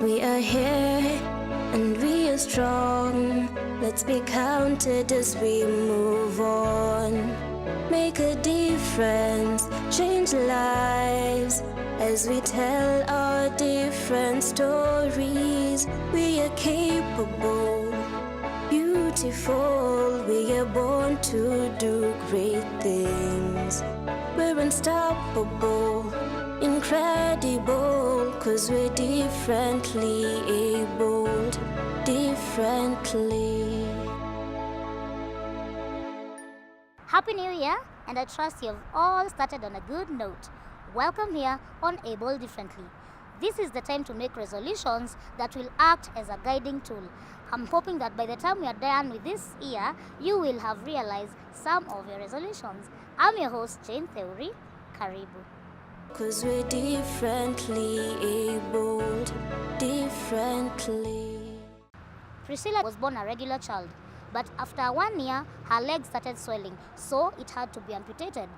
We are here and we are strong. Let's be counted as we move on. Make a difference, change lives as we tell our different stories. We are capable, beautiful. We are born to do great things. We're unstoppable, incredible, 'cause we're differently abled, differently. Happy New Year, and I trust you've all started on a good note. Welcome here on Able Differently. This is the time to make resolutions that will act as a guiding tool. I'm hoping that by the time we are done with this year, you will have realized some of your resolutions. I'm your host, Jane Theory. Karibu. 'Cause we're differently abled, differently. Priscillah was born a regular child, but after 1 year, her leg started swelling, so it had to be amputated.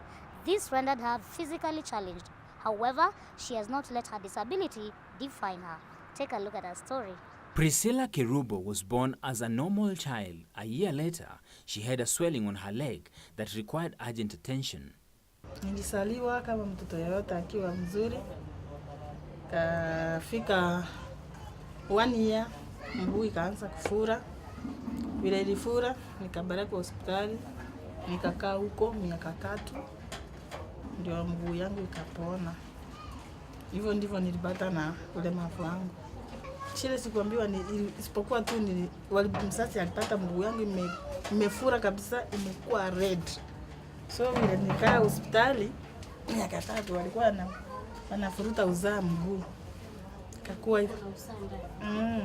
This rendered her physically challenged. However, she has not let her disability define her. Take a look at her story. Priscillah Kerubo was born as a normal child. A year later, she had a swelling on her leg that required urgent attention. Nilisaliwa kama mtoto yoyote akiwa mzuri. Kafika 1 year, mguu ikaanza kufura. Vile ilifura, nikapelekwa hospitali. Nikakaa huko miaka 3. Ndio mguu yangu ikapona. Hivyo ndivyo nilipata na ulemavu wangu. Shile sikuambiwa ni isipokuwa tu ni msasi alipata mguu yangu imefura kabisa, imekuwa red. So vile nikaa hospitali miaka 3 walikuwa wanafuruta uzaa mguu. Ikakuwa hivyo.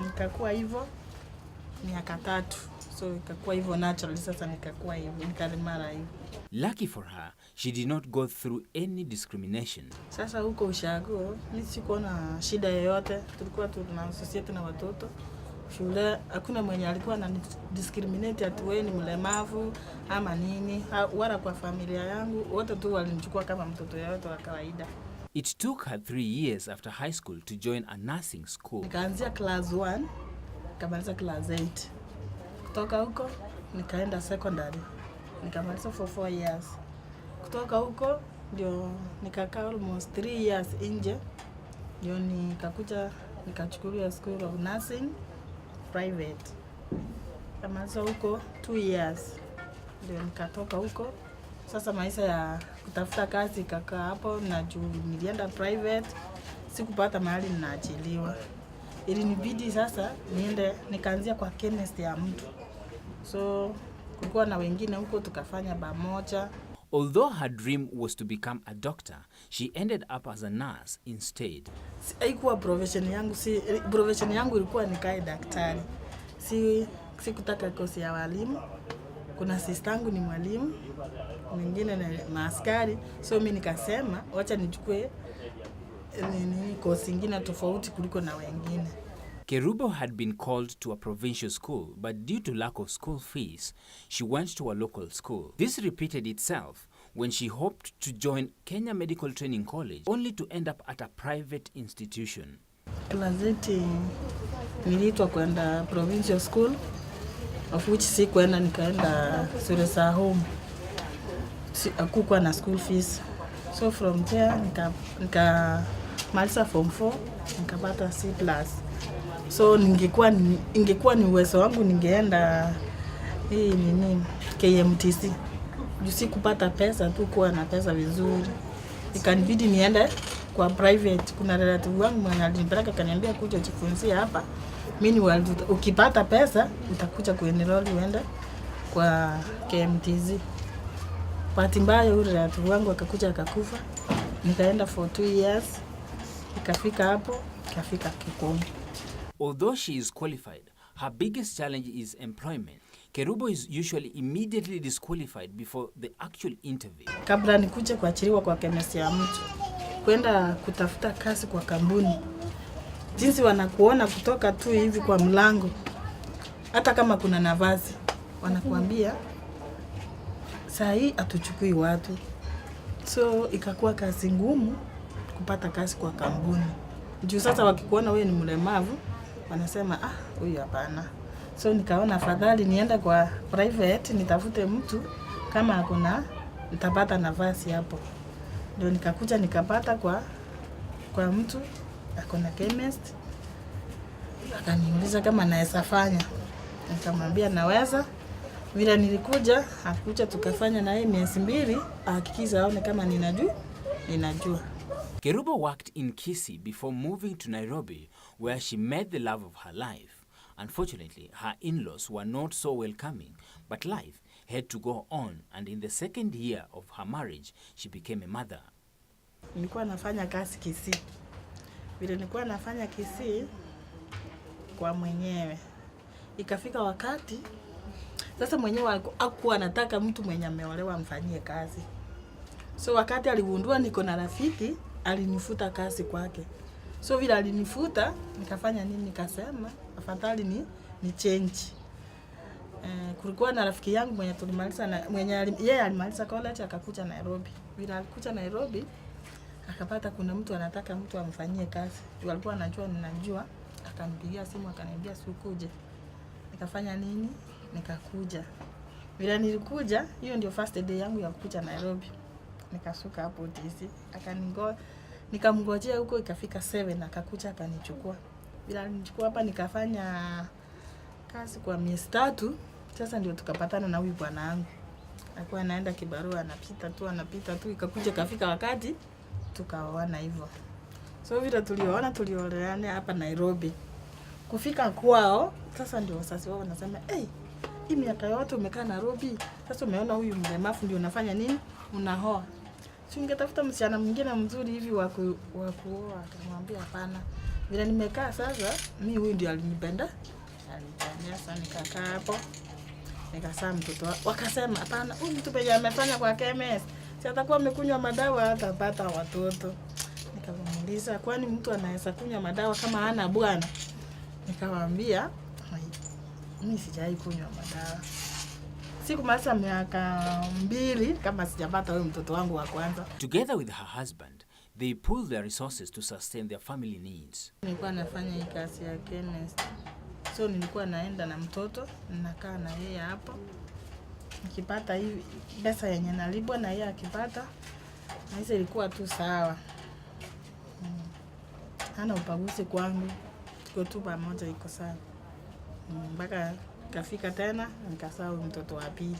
Ikakuwa hivyo miaka 3. So ikakuwa hivyo natural, sasa nikakuwa hivyo, nikalimara hivyo. Lucky for her, she did not go through any discrimination. Sasa huko ushago, mimi sikuwa na shida yoyote. Tulikuwa tuna associate na watoto. Shule hakuna mwenye alikuwa na discriminate ati wewe ni mlemavu ama nini. Wala kwa familia yangu, wote tu walinichukua kama mtoto yoyote wa kawaida. It took her 3 years after high school to join a nursing school. Nikaanzia class 1, nikamaliza class 8. Kutoka huko nikaenda secondary. Nikamaliza for 4 years. Kutoka huko ndio nikakaa almost 3 years nje. Ndio nikakuja nikachukuliwa school of nursing private. Nikamaliza huko 2 years. Ndio nikatoka huko. Sasa maisha ya kutafuta kazi kakaa hapo, na juu nilienda private sikupata mahali ninaachiliwa. Ilinibidi sasa niende nikaanzia kwa chemist ya mtu. So kulikuwa na wengine huko tukafanya pamoja. Although her dream was to become a doctor, she ended up as a nurse instead. Haikuwa profession yangu ilikuwa nikae daktari. Sikutaka kosi ya walimu. Kuna sistangu ni mwalimu, mwingine na askari. So mimi nikasema wacha nichukue kosi nyingine tofauti kuliko na wengine. Kerubo had been called to a provincial school, but due to lack of school fees, she went to a local school. This repeated itself when she hoped to join Kenya Medical Training College, only to end up at a private institution. Class 8 niliitwa kwenda provincial school, of which sikuenda, nikaenda Suresa home. Hakukuwa na school fees. So from there nikamaliza form 4, nikapata C+. So ingekuwa ni uwezo wangu ningeenda KMTC. Jusi kupata pesa tu, kuwa na pesa vizuri. Ikanibidi niende kwa private. Kuna relative wangu mwenye alinipeleka kaniambia kuja jifunzie hapa. Mimi ukipata pesa utakuja kuenroll uende kwa KMTC. Bahati mbaya yule relative wangu akakuja akakufa. Nikaenda for 2 years. Ikafika hapo, ikafika kikomo. Although she is qualified, her biggest challenge is employment. Kerubo is usually immediately disqualified before the actual interview. Kabla nikuje kuachiliwa kwa chemist ya mtu, kwenda kutafuta kazi kwa kampuni, jinsi wanakuona kutoka tu hivi kwa mlango, hata kama kuna nafasi, wanakuambia saa hii hatuchukui watu. So ikakuwa kazi ngumu kupata kazi kwa kampuni. Juu sasa wakikuona wewe ni mlemavu, wanasema huyu hapana. So nikaona afadhali nienda kwa private nitafute mtu kama hakuna nitapata nafasi hapo. Ndio nikakuja nikapata kwa mtu akona chemist. Akaniuliza kama naweza fanya. Nikamwambia naweza. Vile nilikuja, akuja tukafanya na yeye miezi 2, ahakikisha aone kama ninajua. Kerubo worked in Kisii before moving to Nairobi, where she met the love of her life. Unfortunately, her in-laws were not so welcoming, but life had to go on, and in the second year of her marriage, she became a mother. Nilikuwa nafanya kazi Kisii. Vile nilikuwa nafanya Kisii kwa mwenyewe. Ikafika wakati sasa mwenyewe hakuwa anataka mtu mwenye ameolewa amfanyie kazi. So wakati aligundua niko na rafiki, alinifuta kazi kwake. So vile alinifuta, nikafanya nini? Nikasema afadhali ni change. Kulikuwa na rafiki yangu mwenye tulimaliza yeye alimaliza college akakuja Nairobi. Vile alikuja Nairobi, akapata kuna mtu anataka mtu amfanyie kazi. Alikuwa anajua ninajua, akanipigia simu akaniambia sikuje. Nikafanya nini? Nikakuja. Vile nilikuja, hiyo ndio first day yangu ya kukuja Nairobi. Nikasuka hapo DC. Nikamngojea huko ikafika 7 akakuja akanichukua. Vile alinichukua hapa nikafanya kazi kwa miezi 3. Sasa ndio tukapatana na huyu bwana wangu. Alikuwa anaenda kibarua anapita tu ikakuja kafika wakati tukaoana hivyo. So vile tulioleana hapa Nairobi. Kufika kwao, sasa ndio wasasi wao wanasema, hii miaka yote umekaa Nairobi, sasa umeona huyu mlemavu ndio unafanya nini? Unaoa. Si ungetafuta msichana mwingine mzuri hivi wa kuoa. Akamwambia hapana. Vile nimekaa sasa, mimi huyu ndio alinipenda. Sasa nikakaa hapo. Nikazaa mtoto. Wakasema hapana, huyu mtu pekee amefanya kwa chemist. Si atakuwa amekunywa madawa hatapata watoto. Nikamuuliza, kwani mtu anaweza kunywa madawa kama hana bwana? Nikamwambia, mimi sijai kunywa madawa. Sikumaliza miaka 2 kama sijapata huyo mtoto wangu wa kwanza. Together with her husband, they pooled their resources to sustain their family needs. Nilikuwa nafanya hii kazi ya chemist. So nilikuwa naenda na mtoto, ninakaa na yeye hapo. Nikipata hivi pesa yenye nalipwa na yeye akipata, na hizo ilikuwa tu sawa. Hana ubaguzi kwangu. Tuko tu pamoja iko sawa. Mpaka kafika tena nikazaa mtoto wa pili.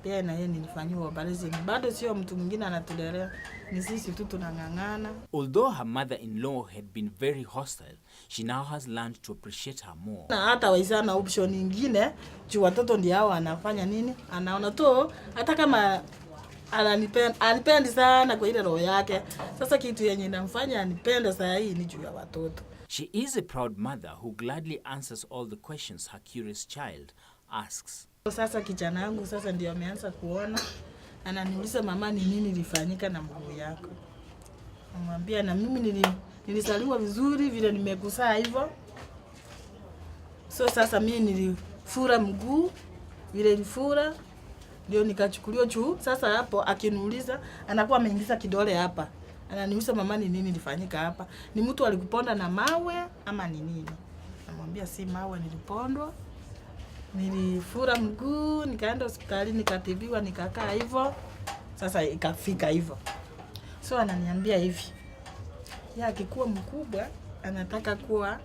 Pia na yeye nilifanywa operation. Bado sio mtu mwingine anatulelea. Ni sisi tu tunang'ang'ana. Although her mother-in-law had been very hostile, she now has learned to appreciate her more. Na hata waisana option nyingine, juu watoto ndio hao anafanya nini? Anaona tu hata kama anipenda sana kwa ile roho yake. Sasa kitu yenye inamfanya anipende saa hii ni juu ya watoto. She is a proud mother who gladly answers all the questions her curious child asks. Sasa kijana yangu sasa ndio ameanza kuona. Ananiuliza mama, ni nini ilifanyika na mguu yako? Namwambia na mimi nilizaliwa vizuri vile nimekusaa hivyo. So sasa mimi nilifura mguu vile nilifura ndio nikachukuliwa juu. Sasa hapo akiniuliza anakuwa ameingiza kidole hapa. Ananiuliza mama, ni nini ilifanyika hapa? Ni mtu alikuponda na mawe ama ni nini? Namwambia si mawe nilipondwa. Nilifura mguu, nikaenda hospitali, nikatibiwa, nikakaa hivyo. Sasa ikafika hivyo. So ananiambia hivi. Yeye akikuwa mkubwa, anataka kuwa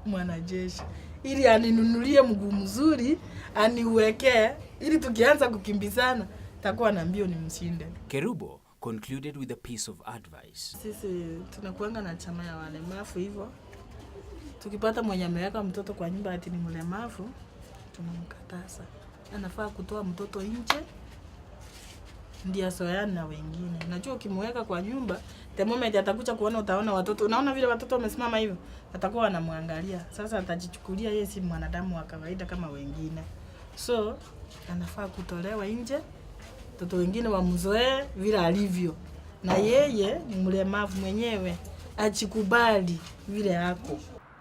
mwanajeshi. Ili aninunulie mguu mzuri, aniwekee, ili tukianza kukimbizana, takuwa na mbio nimshinde. Kerubo concluded with a piece of advice. Sisi tunakuanga na chama ya walemavu hivyo. Tukipata mwenye ameweka mtoto kwa nyumba ati ni mlemavu, tunamkataza. Anafaa kutoa mtoto nje ndio asoeane na wengine. Najua ukimweka kwa nyumba, the moment atakuja kuona utaona watoto. Unaona vile watoto wamesimama hivyo, atakuwa anamwangalia. Sasa atajichukulia yeye si mwanadamu wa kawaida kama wengine. So, anafaa kutolewa nje. Watoto wengine wamzoee vile alivyo. Na yeye ni mlemavu mwenyewe, ajikubali vile hako.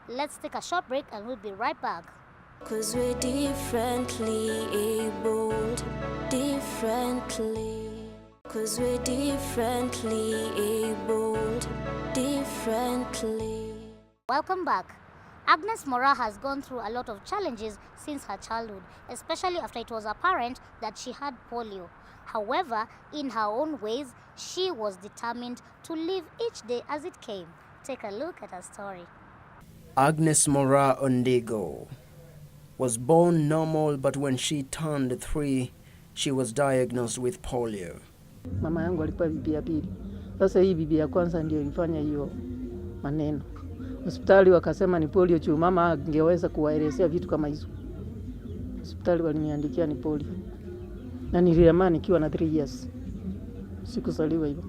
Let's take a short break and we'll be right back. 'Cause we're differently abled, differently. 'Cause we're differently abled, differently. Welcome back. Agnes Moraa has gone through a lot of challenges since her childhood, especially after it was apparent that she had polio. However, in her own ways, she was determined to live each day as it came. Take a look at her story. Agnes Moraa Ondigo was born normal, but when she turned 3, she was diagnosed with polio. Mama yangu alikuwa bibi ya pili. Sasa hii bibi ya kwanza ndio ilifanya hiyo maneno. Hospitali wakasema ni polio tu, mama angeweza kuwaelezea vitu kama hizo. Hospitali waliniandikia ni polio. Na niliamani nikiwa na 3 years. Sikuzaliwa hivyo.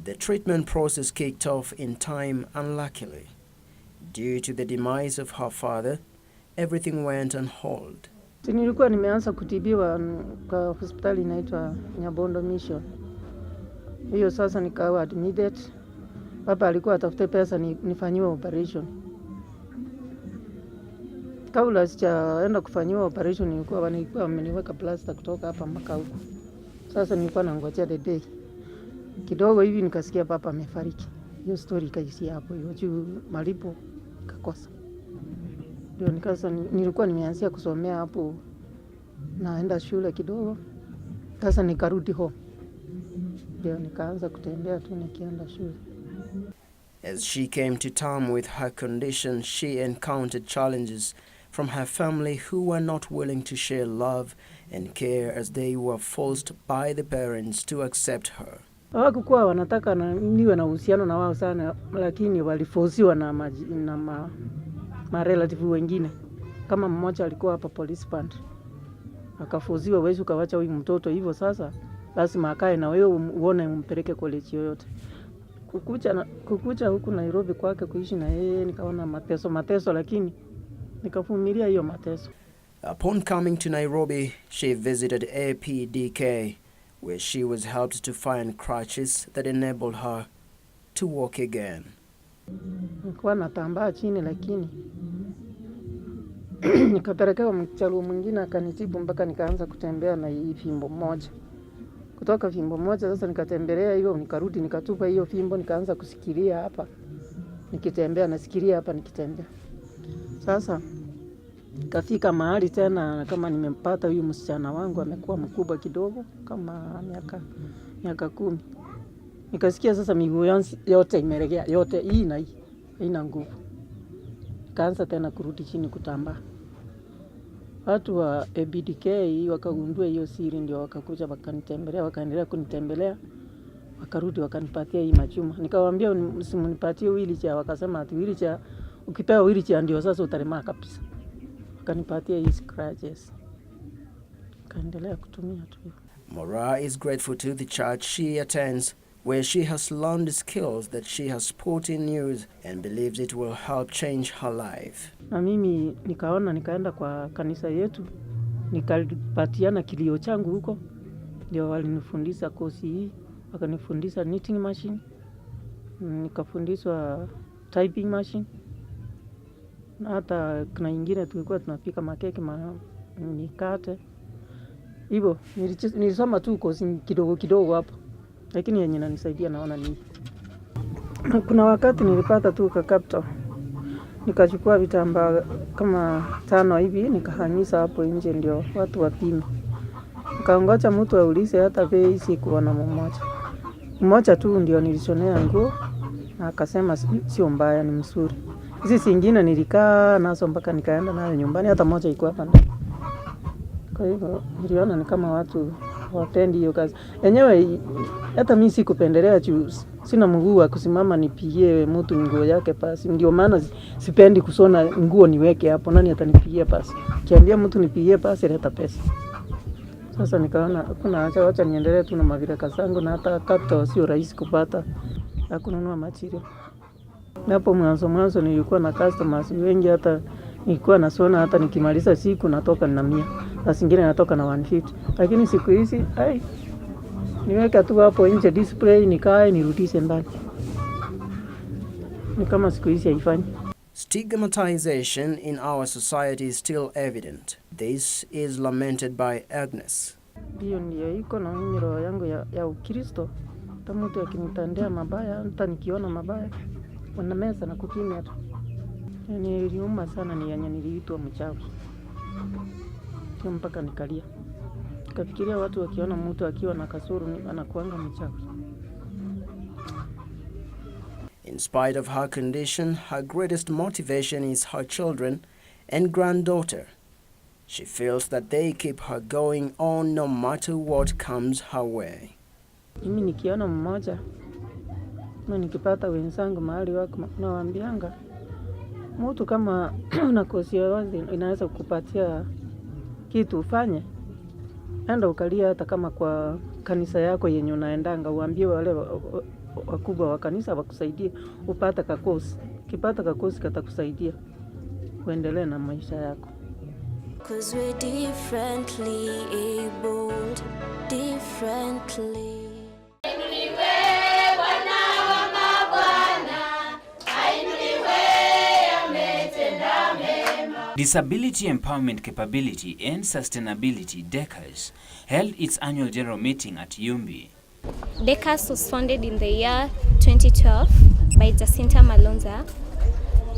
The treatment process kicked off in time unluckily. Due to the demise of her father, everything went on hold. Nilikuwa nimeanza kutibiwa kwa hospitali inaitwa Nyabondo Mission. Hiyo sasa nikawa admitted. Baba alikuwa atafuta pesa nifanyiwe operation. Kabla sijaenda kufanyiwa operation nilikuwa wameniweka plaster kutoka hapa mpaka huko. Sasa nilikuwa nangojea the day. Kidogo hivi nikasikia papa amefariki. Hiyo story ikaishia hapo. Hiyo juu malipo kakosa. Ndio nikasa nilikuwa nimeanzia kusomea hapo, naenda shule kidogo. Sasa nikarudi home. Ndio nikaanza kutembea tu nikienda shule. As she came to terms with her condition, she encountered challenges from her family who were not willing to share love and care as they were forced by the parents to accept her. Hawakuwa wanataka niwe na uhusiano na wao sana, lakini waliforsiwa na relative wengine. Kama mmoja alikuwa hapa police band, akaforsiwa wewe ukawacha huyu mtoto hivyo, sasa lazima akae na wewe uone umpeleke college yoyote. Kukucha huku Nairobi kwake kuishi na yeye, nikaona mateso, lakini nikavumilia hiyo mateso. Upon coming to Nairobi, she visited APDK, where she was helped to find crutches that enabled her to walk again. Nilikuwa natambaa chini, lakini nikapelekwa mchaluo mwingine akanitibu mpaka nikaanza kutembea na hii fimbo moja. Kutoka fimbo moja sasa nikatembelea hiyo, nikarudi nikatupa hiyo fimbo, nikaanza kusikilia hapa nikitembea, nasikilia hapa nikitembea. Sasa kafika mahali tena kama nimempata huyu msichana wangu, amekuwa mkubwa kidogo kama miaka 10. Nikasikia sasa miguu yote imeregea, yote hii na hii haina nguvu. Kaanza tena kurudi chini kutambaa. Watu wa ABDK wakagundua hiyo siri, ndio wakakuja wakanitembelea, wakaendelea kunitembelea, wakarudi wakanipatia hii machuma. Nikawaambia msinipatie wheelchair, wakasema ati wheelchair, ukipewa wheelchair ndio sasa utalemaa kabisa. Wakanipatia hii scratches. Kaendelea kutumia tu. Moraa is grateful to the church she attends, where she has learned skills that she has put in use and believes it will help change her life. Na mimi nikaenda kwa kanisa yetu, nikapatiana kilio changu huko, ndio walinifundisha kosi hii, wakanifundisha knitting machine, nikafundishwa typing machine, na hata kuna nyingine tulikuwa tunapika makeki mikate. Hivyo nilisoma tu kosi kidogo hapo, lakini yenye inanisaidia naona ni. Kuna wakati nilipata tu capital, nikachukua vitambaa kama 5 hivi nikahanyisa hapo nje ndio watu wapime. Nikaongoja mtu aulize, hata bei sikuwa na mmoja tu ndio nilishonea nguo, na akasema sio mbaya, ni mzuri. Hizi zingine nilikaa nazo mpaka nikaenda nayo nyumbani, hata moja iko hapa. Kwa hivyo niliona ni kama watu wapendi hiyo kazi. Yenyewe hata mimi sikupendelea juu sina mguu wa kusimama nipigie mtu nguo yake pasi. Ndio maana sipendi kusona nguo niweke hapo, nani atanipigia pasi? Kiambia mtu nipigie pasi leta pesa. Sasa nikaona kuna acha niendelee tu na maviraka zangu, na hata capital sio rahisi kupata ya kununua material. Hapo mwanzo nilikuwa na customers wengi, hata nilikuwa nasona hata nikimaliza siku natoka na 100, na zingine natoka na 150. Lakini siku hizi niweka tu hapo nje display, nikae nirudishe ndani. Ni kama siku hizi haifanyi. Stigmatization in our society is still evident. This is lamented by Agnes. Hiyo ndio iko na mimi roho yangu ya Ukristo. Hata mtu akinitendea mabaya, hata nikiona mabaya, wanameza na kukimya tu. Niliuma sana ni yenye niliitwa mchawi. Mpaka nikalia. Nikafikiria watu wakiona mtu akiwa na kasoro anakuanga mchawi. In spite of her condition, her greatest motivation is her children and granddaughter. She feels that they keep her going on no matter what comes her way. Mimi nikiona mmoja na nikipata wenzangu mahali wako nawaambianga mtu kama unakosia wazi inaweza kukupatia kitu ufanye. Enda ukalia hata kama kwa kanisa yako yenye unaendanga uambie wale wakubwa wa kanisa wakusaidie upata kakosi. Kipata kakosi katakusaidia kuendelea na maisha yako. 'Cause we're differently abled, differently. Disability Empowerment Capability and Sustainability DECAS held its annual general meeting at Yumbi. DECAS was founded in the year 2012 by Jacinta Malonza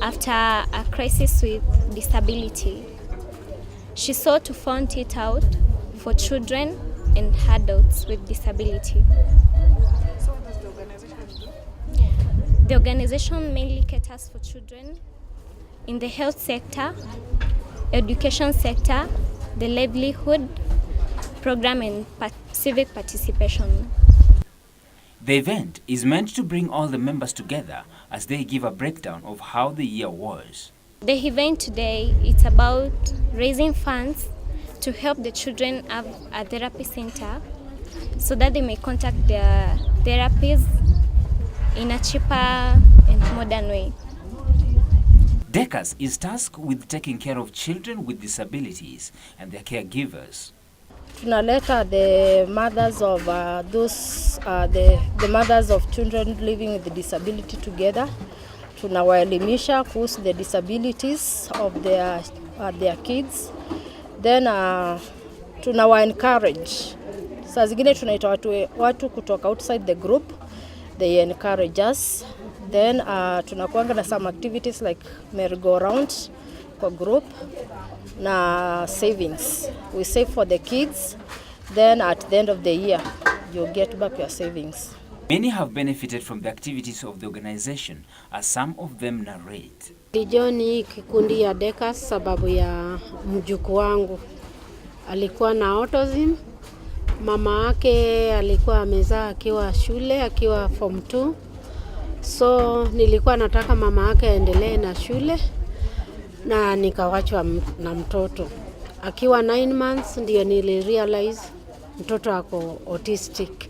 after a crisis with disability. She sought to found it out for children and adults with disability. So what does the organization do? The organization mainly caters for children in the health sector, education sector, the livelihood program and civic participation. The event is meant to bring all the members together as they give a breakdown of how the year was. The event today is about raising funds to help the children have a therapy center so that they may contact their therapists in a cheaper and modern way. DECAS is tasked with taking care of children with disabilities and their caregivers. Tunaleta the mothers of the mothers of children living with disability together. Tunawaelimisha kuhusu the disabilities of their kids. Then tunawa encourage. Saa zingine tunaita watu kutoka outside the group. They encourage us. Then tunakuanga na some activities like merry-go-round for group na savings. We save for the kids. Then at the end of the year, you get back your savings. Many have benefited from the activities of the organization, as some of them narrate. Nilijoini kikundi ya DECAS sababu ya mjukuu wangu. Alikuwa na autism. Mama yake alikuwa amezaa akiwa shule, akiwa form 2. So nilikuwa nataka mama yake aendelee na shule na nikawachwa na mtoto. Akiwa 9 months ndio nilirealize mtoto ako autistic.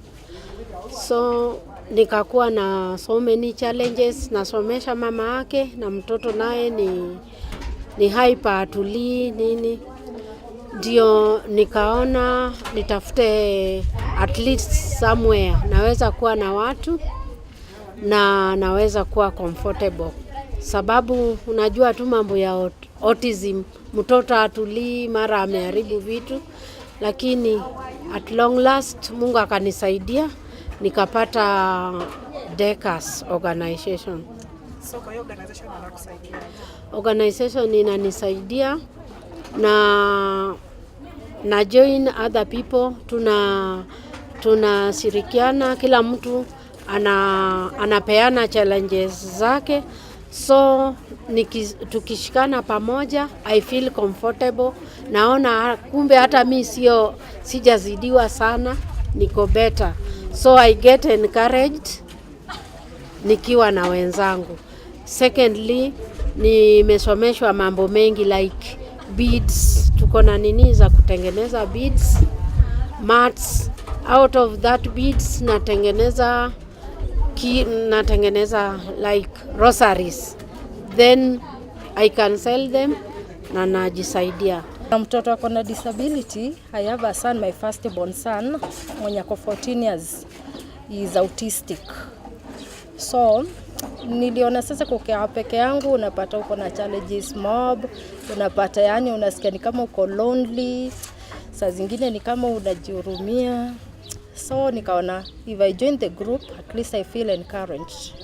So nikakuwa na so many challenges, nasomesha mama yake na mtoto naye ni hyper, atulii nini. Ndio nikaona nitafute at least somewhere naweza kuwa na watu na naweza kuwa comfortable. Sababu unajua tu mambo ya autism, mtoto atulii, mara ameharibu vitu, lakini at long last Mungu akanisaidia nikapata DECAS organization. So kwa hiyo organization inakusaidia? Organization inanisaidia na join other people, tunashirikiana, kila mtu anapeana challenges zake. So tukishikana pamoja I feel comfortable. Naona kumbe hata mimi sijazidiwa sana, niko better. So I get encouraged nikiwa na wenzangu. Secondly, nimesomeshwa mambo mengi like beads. Tuko na nini za kutengeneza beads, mats. Out of that beads natengeneza like rosaries. Then I can sell them na najisaidia. Mtoto ako na disability. I have a son, my firstborn son, mwenye ako 14 years. He is autistic. So niliona sasa kukaa peke yangu unapata uko na challenges mob, unapata yani unasikia ni kama uko lonely, saa zingine ni kama unajihurumia. So nikaona if I join the group at least I feel encouraged.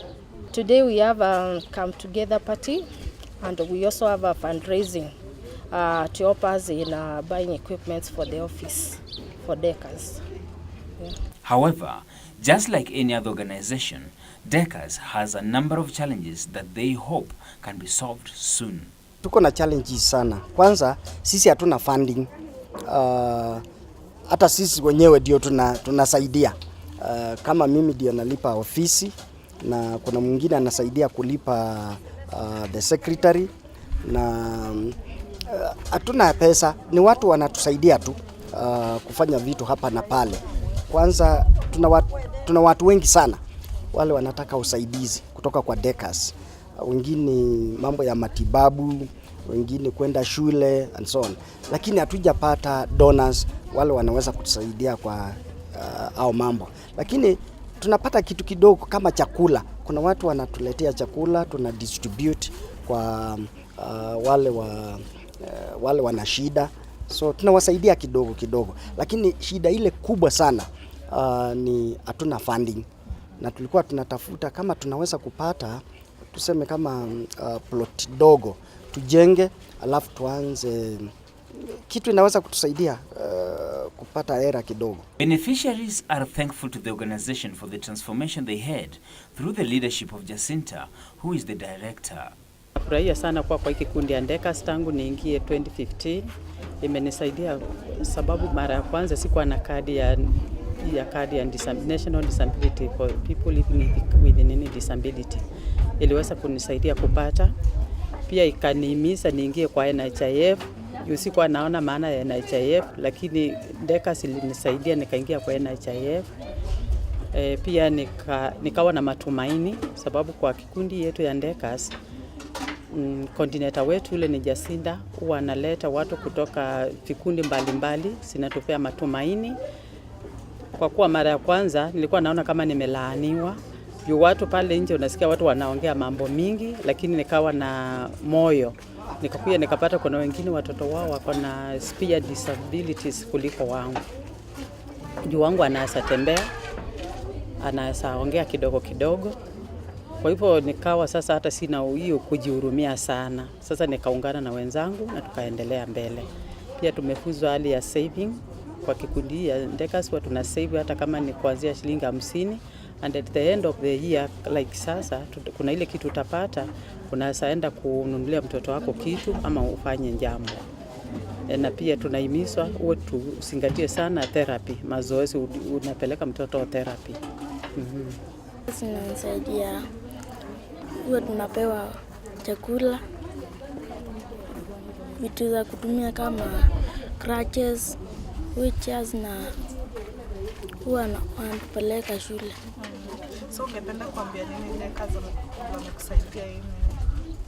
Today we have a come together party, and we also have a fundraising to help us in buying equipment for the office for DECAS. Yeah. However, just like any other organization, DECAS has a number of challenges that they hope can be solved soon. Tuko na challenges sana. Kwanza sisi hatuna funding. Hata sisi wenyewe ndio tunasaidia. Kama mimi ndio nalipa ofisi na kuna mwingine anasaidia kulipa the secretary, na hatuna pesa, ni watu wanatusaidia tu kufanya vitu hapa na pale. Kwanza tuna watu wengi sana wale wanataka usaidizi kutoka kwa DECAS. Wengine mambo ya matibabu, wengine kwenda shule and so on. Lakini hatujapata donors wale wanaweza kutusaidia kwa au mambo. Lakini tunapata kitu kidogo kama chakula. Kuna watu wanatuletea chakula, tuna distribute kwa wale wana shida. So tunawasaidia kidogo kidogo. Lakini shida ile kubwa sana ni hatuna funding. Na tulikuwa tunatafuta kama tunaweza kupata, tuseme kama plot dogo tujenge, alafu tuanze kitu inaweza kutusaidia kupata hela kidogo. Beneficiaries are thankful to the organization for the transformation they had through the leadership of Jacinta, who is the director. Furahia sana kwa hiki kikundi ya DECAS tangu niingie 2015. Imenisaidia sababu mara ya kwanza sikuwa na kadi ya National Disability for people living with disability. Iliweza kunisaidia kupata. Pia ikanihimiza niingie kwa NHIF. Sikuwa naona maana ya NHIF, lakini DECAS ilinisaidia nikaingia kwa NHIF. Pia nikawa na matumaini sababu kwa kikundi yetu ya DECAS, coordinator wetu ule ni Jacinta, huwa analeta watu kutoka vikundi mbalimbali, zinatupea matumaini. Kwa kuwa mara ya kwanza nilikuwa naona kama nimelaaniwa. Juu watu pale nje unasikia watu wanaongea mambo mingi, lakini nikawa na moyo. Nikakuja nikapata kuna wengine watoto wao wako na severe disabilities kuliko wangu. Juu wangu anaweza tembea, anaweza ongea kidogo kidogo. Kwa hivyo nikawa sasa hata sina hiyo kujihurumia sana. Sasa nikaungana na wenzangu na tukaendelea mbele. Pia tumefuzwa hali ya saving. Kwa kikundi ya DECAS tuna save hata kama ni kuanzia shilingi 50, and at the end of the year like sasa kuna ile kitu utapata, unaenda kununulia mtoto wako kitu ama ufanye jambo. Na pia tunahimizwa uwe tusingatie sana therapy, mazoezi, unapeleka mtoto therapy. Zinasaidia uwe tunapewa chakula, vitu za kutumia kama crutches, wheelchairs, na huwa wanatupeleka shule. So ungependa kuambia nini DECAS wamekusaidia hii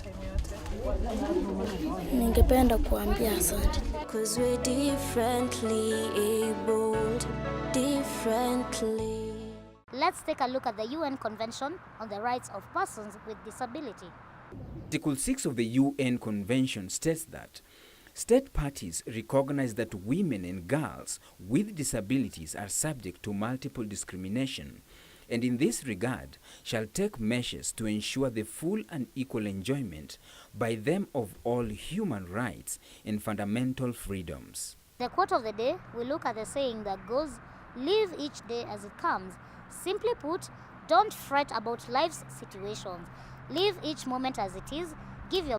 time yote? Ningependa kuambia asante. 'Cause we're differently abled, differently. Let's take a look at the UN Convention on the Rights of Persons with Disability. Article 6 of the UN Convention states that state parties recognize that women and girls with disabilities are subject to multiple discrimination, and in this regard shall take measures to ensure the full and equal enjoyment by them of all human rights and fundamental freedoms. The quote of the day, we look at the saying that goes, live each day as it comes. Simply put, don't fret about life's situations. Live each moment as it is. Give your